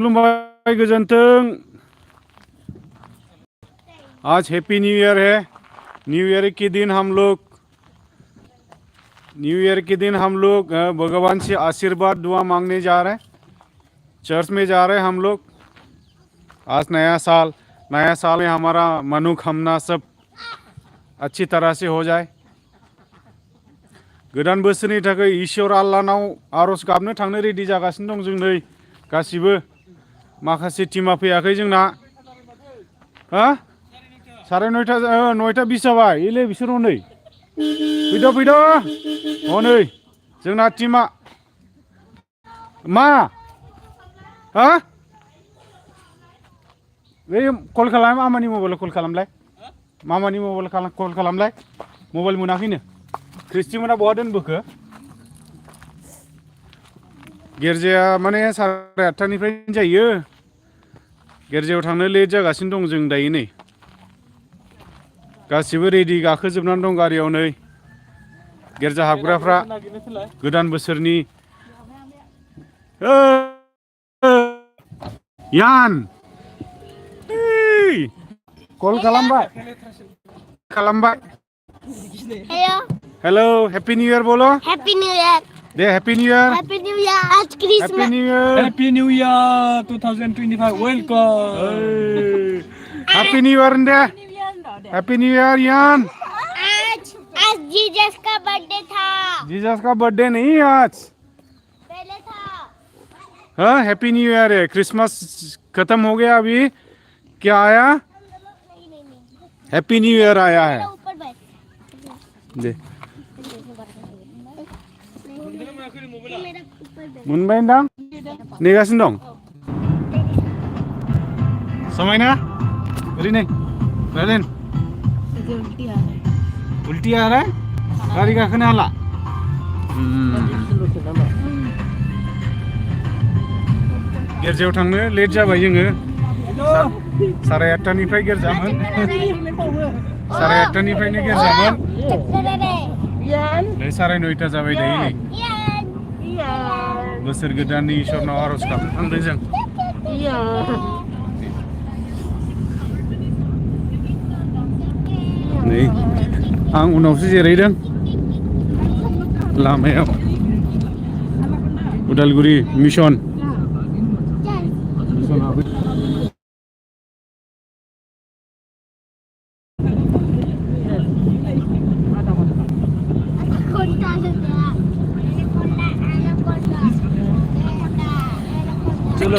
खुलुमबाय गोजोन्थों। आज हैप्पी न्यू ईयर है। न्यू ईयर के दिन हम लोग भगवान से आशीर्वाद दुआ मांगने जा रहे हैं। चर्च में जा रहे हैं हम लोग। आज नया साल में हमारा मनोकामना सब अच्छी तरह से हो जाए। गोदान बोसोरनि थाखाय ईश्वर आल्लाहनाव आरज गाबनो थांनो रेडि जागासिनो दं जों नै गासिबो। माखासे टीमा फैयाखै जोंना। हा 9:30 20 जाबाय। इले बिसोर हनै फैद' हनै जोंना टीमा मा हा बे कल खालाम मामानि मबाइलाव कल खालामलाय। मामानि मबाइल कल खालामलाय। मबाइल मोनाखैनो। क्रिस्टिमोना बहा दोनबोखो? गिर्जाया माने 8:30निफ्रायनो जायो। गिर्जायाव थांनो लेट जागासिनो दं जों दायो नै। गासिबो रेडि गाखोजोबनानै दं गारियाव नै। गिर्जा हाबग्राफ्रा गोदान बोसोरनि यान कल खालामबाय। हेलो हैप्पी न्यू ईयर बोलो। Happy new year. दे happy new year. Happy new year. आज Christmas. Happy New Year 2025. Welcome. Happy new year दे। हैप्पी न्यू ईयर यान। आज जीसस का बर्थडे था। जीसस का बर्थडे नहीं आज। पहले था। हाँ हैप्पी न्यू ईयर है। क्रिसमस खत्म हो गया अभी। क्या आया? हैप्पी न्यू ईयर आया है। ऊपर बैठ। दे मोनबाय दां नेगासिनो दं। समायना ओरैनो रायलाइन उल्टी आ रहा है। गाड़ी गाखोनो हाला। गिर्जायाव थांनो लेट जाबाय जोङो। 8:30निफ्राय गिर्जामोन। 8:30निफ्रायनो गिर्जामोन। नै 9:30 जाबाय दायो नै। बोसोर गोदाननि इसोरनाव आरज गाबनो थांदों जों। नै आं उनावसो जिरायदों लामायाव। उदालगुरि मिशन। चलो।